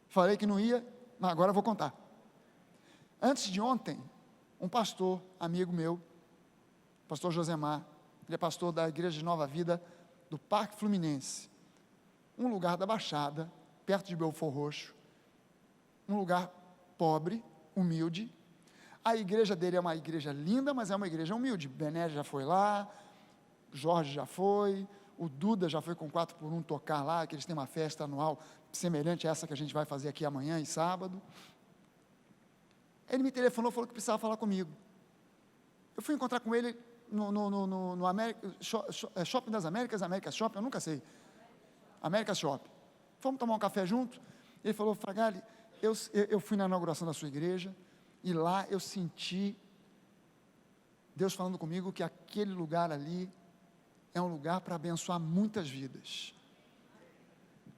Falei que não ia, mas agora eu vou contar. Antes de ontem, um pastor, amigo meu, pastor Josemar, ele é pastor da igreja de Nova Vida, do Parque Fluminense, um lugar da Baixada, perto de Belfor Roxo, um lugar pobre, humilde. A igreja dele é uma igreja linda, mas é uma igreja humilde. Bené já foi lá, Jorge já foi, o Duda já foi com 4x1 tocar lá, que eles têm uma festa anual semelhante a essa que a gente vai fazer aqui amanhã e sábado. Ele me telefonou, falou que precisava falar comigo. Eu fui encontrar com ele no Shopping das Américas, Américas Shopping, eu nunca sei, Américas Shopping. Fomos tomar um café junto. Ele falou: Fragale, eu fui na inauguração da sua igreja, E lá eu senti Deus falando comigo que aquele lugar ali é um lugar para abençoar muitas vidas.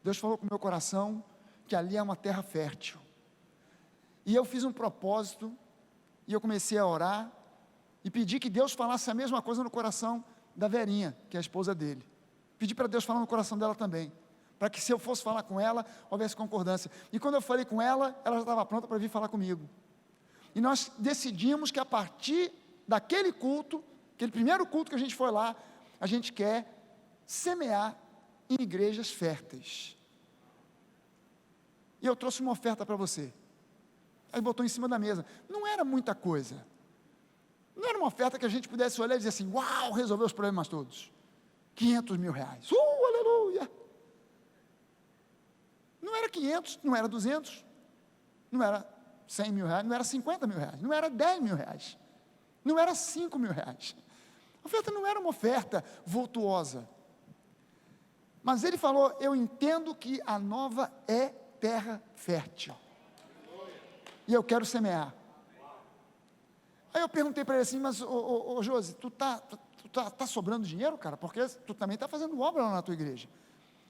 Deus falou com o meu coração que ali é uma terra fértil. E eu fiz um propósito, e eu comecei a orar, e pedi que Deus falasse a mesma coisa no coração da Verinha, que é a esposa dele. Pedi para Deus falar no coração dela também, para que se eu fosse falar com ela, houvesse concordância. E quando eu falei com ela, ela já estava pronta para vir falar comigo. E nós decidimos que a partir daquele culto, aquele primeiro culto que a gente foi lá, a gente quer semear em igrejas férteis. E eu trouxe uma oferta para você. Aí botou em cima da mesa. Não era muita coisa. Não era uma oferta que a gente pudesse olhar e dizer assim, uau, resolveu os problemas todos. 500 mil reais. Aleluia! Não era 500, não era 200, não era 100 mil reais, não era 50 mil reais, não era 10 mil reais, não era 5 mil reais. A oferta não era uma oferta vultuosa. Mas ele falou, eu entendo que a Nova é terra fértil. E eu quero semear. Aí eu perguntei para ele assim, mas Josi, tu tá sobrando dinheiro, cara? Porque tu também está fazendo obra lá na tua igreja.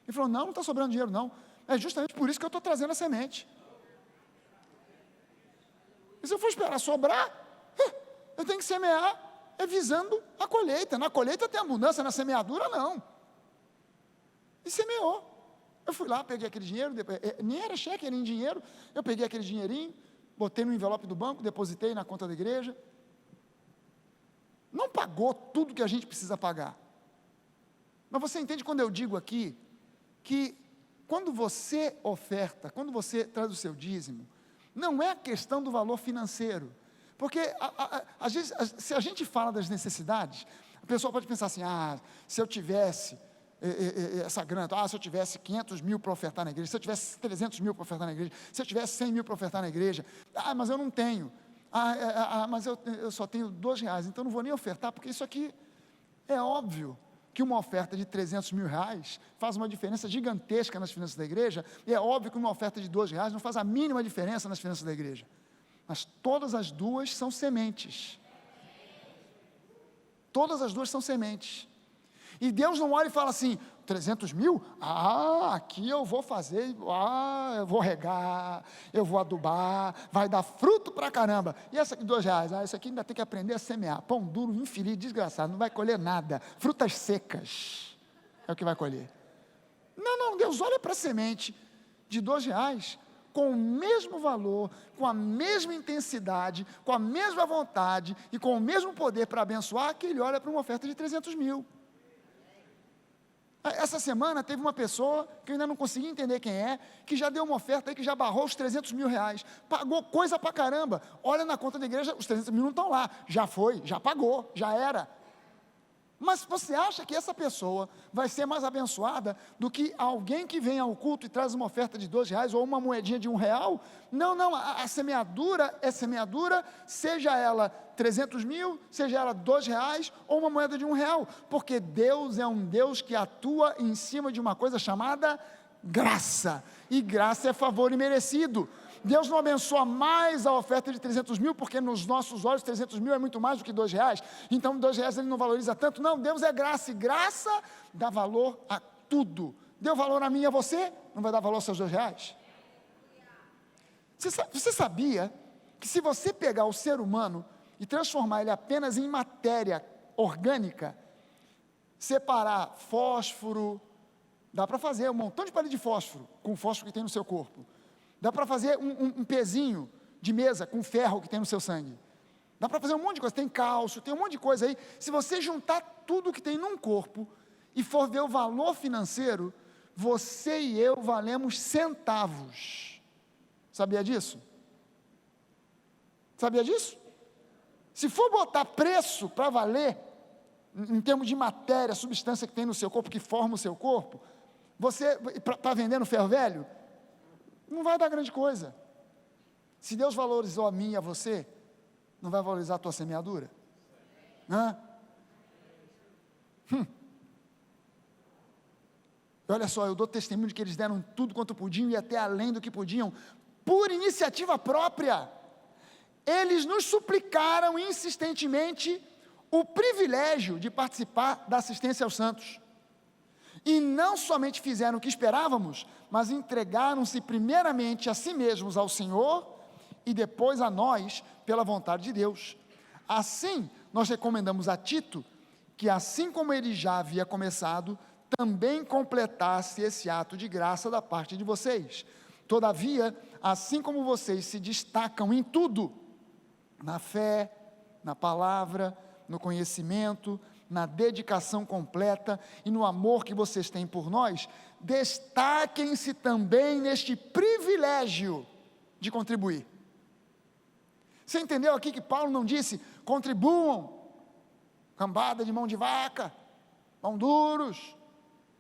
Ele falou, não está sobrando dinheiro não. É justamente por isso que eu estou trazendo a semente. E se eu for esperar sobrar, eu tenho que semear, visando a colheita. Na colheita tem abundância, na semeadura não. E semeou. Eu fui lá, peguei aquele dinheiro, nem era cheque, era em dinheiro. Eu peguei aquele dinheirinho, botei no envelope do banco, depositei na conta da igreja. Não pagou tudo que a gente precisa pagar. Mas você entende quando eu digo aqui, que quando você oferta, quando você traz o seu dízimo, não é a questão do valor financeiro. Porque, às vezes, se a gente fala das necessidades, a pessoa pode pensar assim, se eu tivesse essa grana, se eu tivesse 500 mil para ofertar na igreja, se eu tivesse 300 mil para ofertar na igreja, se eu tivesse 100 mil para ofertar na igreja, mas eu não tenho, mas eu só tenho R$2, então não vou nem ofertar, porque isso aqui é óbvio, que uma oferta de 300 mil reais faz uma diferença gigantesca nas finanças da igreja, e é óbvio que uma oferta de R$2 não faz a mínima diferença nas finanças da igreja, mas todas as duas são sementes, todas as duas são sementes, e Deus não olha e fala assim, 300 mil? Aqui eu vou fazer, eu vou regar, eu vou adubar, vai dar fruto pra caramba, e essa aqui R$2, esse aqui ainda tem que aprender a semear, pão duro, infeliz, desgraçado, não vai colher nada, frutas secas, é o que vai colher. Não, Deus olha para a semente de R$2, com o mesmo valor, com a mesma intensidade, com a mesma vontade, e com o mesmo poder para abençoar, que Ele olha para uma oferta de 300 mil, Essa semana teve uma pessoa, que eu ainda não consegui entender quem é, que já deu uma oferta aí, que já barrou os 300 mil reais, pagou coisa pra caramba, olha na conta da igreja, os 300 mil não estão lá, já foi, já pagou, já era. Mas você acha que essa pessoa vai ser mais abençoada do que alguém que vem ao culto e traz uma oferta de R$2 ou uma moedinha de R$1? Não, a semeadura é semeadura, seja ela 300 mil, seja ela R$2 ou uma moeda de R$1, porque Deus é um Deus que atua em cima de uma coisa chamada graça, e graça é favor imerecido. Deus não abençoa mais a oferta de 300 mil, porque nos nossos olhos 300 mil é muito mais do que R$2, então R$2 Ele não valoriza tanto. Não, Deus é graça, e graça dá valor a tudo. Deu valor a mim e a você, não vai dar valor aos seus R$2? Você sabia que se você pegar o ser humano e transformar ele apenas em matéria orgânica, separar fósforo, dá para fazer um montão de palito de fósforo, com o fósforo que tem no seu corpo, dá para fazer um pezinho de mesa com ferro que tem no seu sangue, dá para fazer um monte de coisa, tem cálcio, tem um monte de coisa aí. Se você juntar tudo que tem num corpo e for ver o valor financeiro, você e eu valemos centavos. Sabia disso? Sabia disso? Se for botar preço para valer, em termos de matéria, substância que tem no seu corpo, que forma o seu corpo, você está vendendo ferro velho? Não vai dar grande coisa. Se Deus valorizou a mim e a você, não vai valorizar a tua semeadura? Olha só, eu dou testemunho de que eles deram tudo quanto podiam e até além do que podiam, por iniciativa própria. eles nos suplicaram insistentemente o privilégio de participar da assistência aos santos. E não somente fizeram o que esperávamos, mas entregaram-se primeiramente a si mesmos ao Senhor e depois a nós, pela vontade de Deus. Assim, nós recomendamos a Tito que, assim como ele já havia começado, também completasse esse ato de graça da parte de vocês. Todavia, assim como vocês se destacam em tudo, na fé, na palavra, no conhecimento, na dedicação completa e no amor que vocês têm por nós, destaquem-se também neste privilégio de contribuir. Você entendeu aqui que Paulo não disse, contribuam, cambada de mão de vaca, pão duros.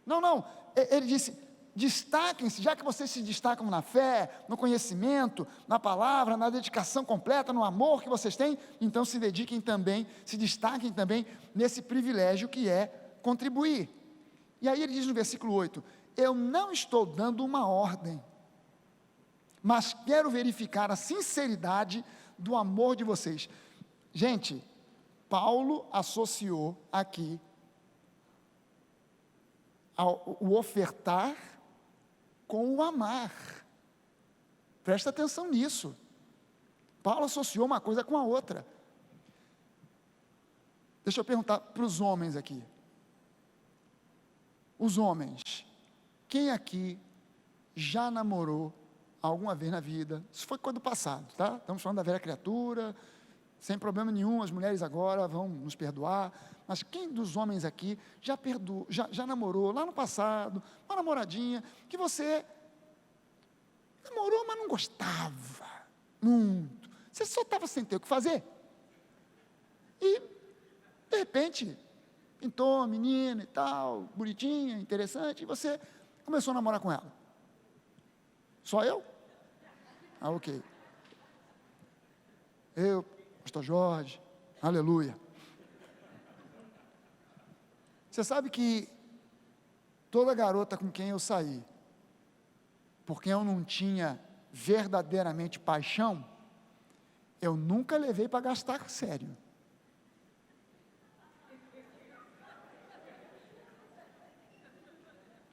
Não, ele disse, destaquem-se, já que vocês se destacam na fé, no conhecimento, na palavra, na dedicação completa, no amor que vocês têm, então se dediquem também, se destaquem também nesse privilégio que é contribuir. E aí ele diz no versículo 8, eu não estou dando uma ordem, mas quero verificar a sinceridade do amor de vocês. Gente, Paulo associou aqui o ofertar com o amar. Presta atenção nisso. Paulo associou uma coisa com a outra. Deixa eu perguntar para os homens aqui. Os homens, quem aqui já namorou alguma vez na vida? Isso foi coisa do passado, tá? Estamos falando da velha criatura, sem problema nenhum, as mulheres agora vão nos perdoar, mas quem dos homens aqui já namorou lá no passado, uma namoradinha, que você namorou, mas não gostava muito, você só estava sem ter o que fazer, e de repente, pintou a menina e tal, bonitinha, interessante, e você começou a namorar com ela. Só eu? Ah, ok. Eu, pastor Jorge, aleluia. Você sabe que toda garota com quem eu saí, por quem eu não tinha verdadeiramente paixão, eu nunca levei para gastar sério.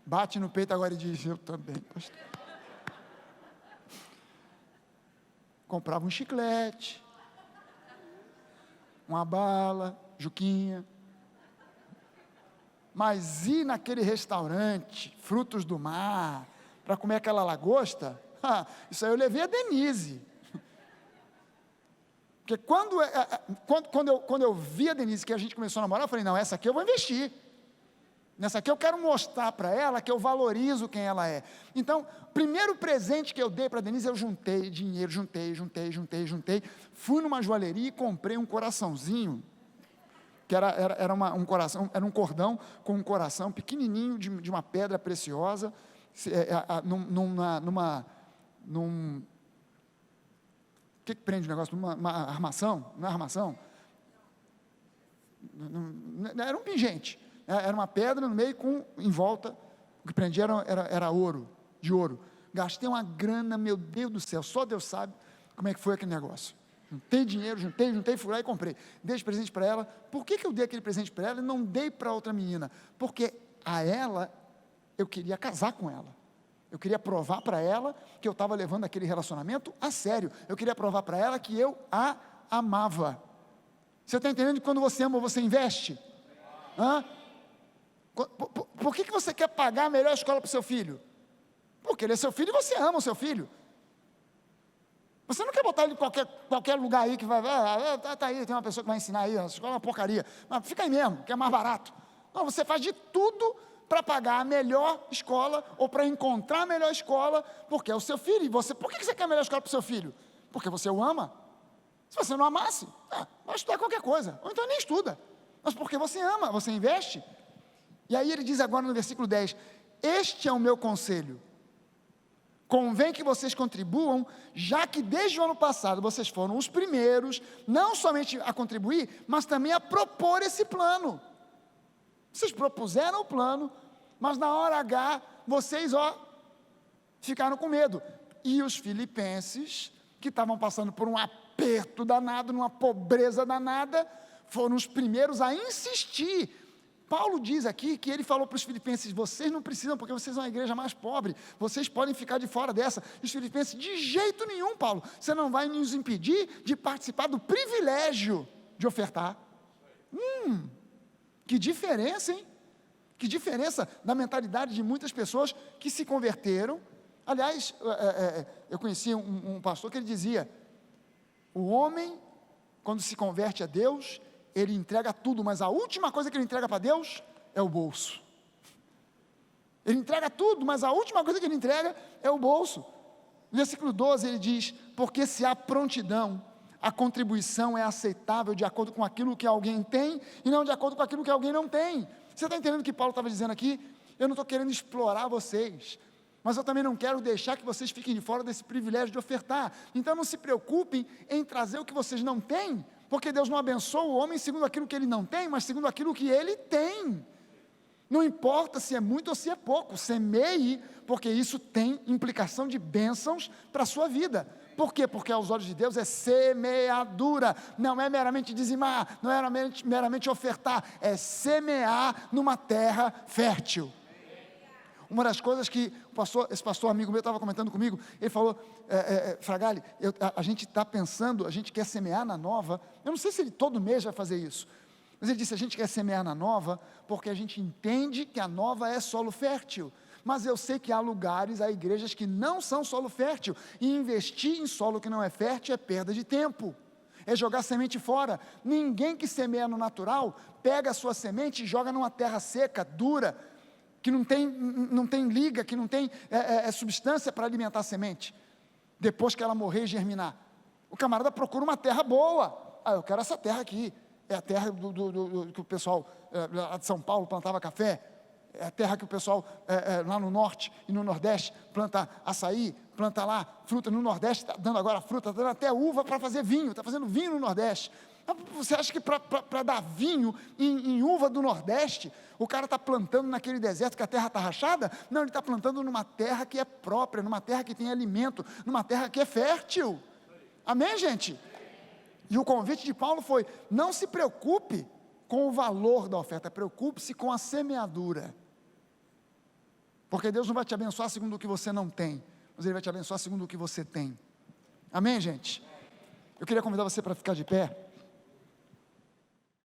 Bate no peito agora e diz, eu também, pastor. Comprava um chiclete, uma bala, juquinha, mas ir naquele restaurante, frutos do mar, para comer aquela lagosta, isso aí eu levei a Denise, porque quando eu vi a Denise, que a gente começou a namorar, eu falei, não, essa aqui eu vou investir, nessa aqui eu quero mostrar para ela que eu valorizo quem ela é. Então, primeiro presente que eu dei para a Denise, eu juntei dinheiro, juntei, fui numa joalheria e comprei um coraçãozinho, que era um coração, era um cordão com um coração pequenininho de uma pedra preciosa, num o que prende o negócio? Uma armação, não é armação? Era um pingente, era uma pedra no meio em volta, o que prendia era ouro, de ouro. Gastei uma grana, meu Deus do céu, só Deus sabe como é que foi aquele negócio. Juntei dinheiro, juntei, fui lá e comprei. Dei de presente para ela. Por que eu dei aquele presente para ela e não dei para outra menina? Porque a ela, eu queria casar com ela. Eu queria provar para ela que eu estava levando aquele relacionamento a sério. Eu queria provar para ela que eu a amava. Você está entendendo que quando você ama, você investe? Hã? Por que você quer pagar a melhor escola para o seu filho? Porque ele é seu filho e você ama o seu filho. Você não quer botar ele em qualquer lugar aí que vai, tá aí, tem uma pessoa que vai ensinar aí, a escola é uma porcaria, mas fica aí mesmo, que é mais barato. Não, você faz de tudo para pagar a melhor escola, ou para encontrar a melhor escola, porque é o seu filho, e você, por que você quer a melhor escola para o seu filho? Porque você o ama. Se você não amasse, vai estudar qualquer coisa, ou então nem estuda, mas porque você ama, você investe. E aí ele diz agora no versículo 10, este é o meu conselho, convém que vocês contribuam, já que desde o ano passado vocês foram os primeiros, não somente a contribuir, mas também a propor esse plano. Vocês propuseram o plano, mas na hora H, vocês, ficaram com medo. E os filipenses que estavam passando por um aperto danado, numa pobreza danada, foram os primeiros a insistir. Paulo diz aqui que ele falou para os filipenses: vocês não precisam, porque vocês são a igreja mais pobre, vocês podem ficar de fora dessa. E os filipenses: de jeito nenhum, Paulo, você não vai nos impedir de participar do privilégio de ofertar. Que diferença, hein? Que diferença da mentalidade de muitas pessoas que se converteram. Aliás, eu conheci um pastor que ele dizia: o homem, quando se converte a Deus, ele entrega tudo, mas a última coisa que ele entrega para Deus é o bolso. Ele entrega tudo, mas a última coisa que ele entrega é o bolso. No versículo 12 ele diz: porque se há prontidão, a contribuição é aceitável de acordo com aquilo que alguém tem, e não de acordo com aquilo que alguém não tem. Você está entendendo o que Paulo estava dizendo aqui? Eu não estou querendo explorar vocês, mas eu também não quero deixar que vocês fiquem de fora desse privilégio de ofertar. Então não se preocupem em trazer o que vocês não têm, porque Deus não abençoa o homem segundo aquilo que ele não tem, mas segundo aquilo que ele tem. Não importa se é muito ou se é pouco, semeie, porque isso tem implicação de bênçãos para a sua vida. Por quê? Porque aos olhos de Deus é semeadura, não é meramente dizimar, não é meramente ofertar, é semear numa terra fértil. Uma das coisas que esse pastor amigo meu estava comentando comigo, ele falou: Fragale, a gente está pensando, a gente quer semear na Nova. Eu não sei se ele todo mês vai fazer isso, mas ele disse: a gente quer semear na Nova, porque a gente entende que a Nova é solo fértil, mas eu sei que há lugares, há igrejas que não são solo fértil, e investir em solo que não é fértil é perda de tempo, é jogar semente fora. Ninguém que semeia no natural, pega a sua semente e joga numa terra seca, dura, que não tem liga, que não tem substância para alimentar a semente, depois que ela morrer e germinar. O camarada procura uma terra boa. Eu quero essa terra aqui, é a terra que o pessoal lá de São Paulo plantava café, é a terra que o pessoal lá no norte e no nordeste planta açaí, planta lá fruta. No nordeste está dando agora fruta, está dando até uva para fazer vinho, está fazendo vinho no nordeste. Você acha que para dar vinho em uva do nordeste, o cara está plantando naquele deserto que a terra está rachada? Não, ele está plantando numa terra que é própria, numa terra que tem alimento, numa terra que é fértil. Amém, gente? E o convite de Paulo foi: não se preocupe com o valor da oferta, preocupe-se com a semeadura, porque Deus não vai te abençoar segundo o que você não tem, mas Ele vai te abençoar segundo o que você tem. Amém, gente? Eu queria convidar você para ficar de pé.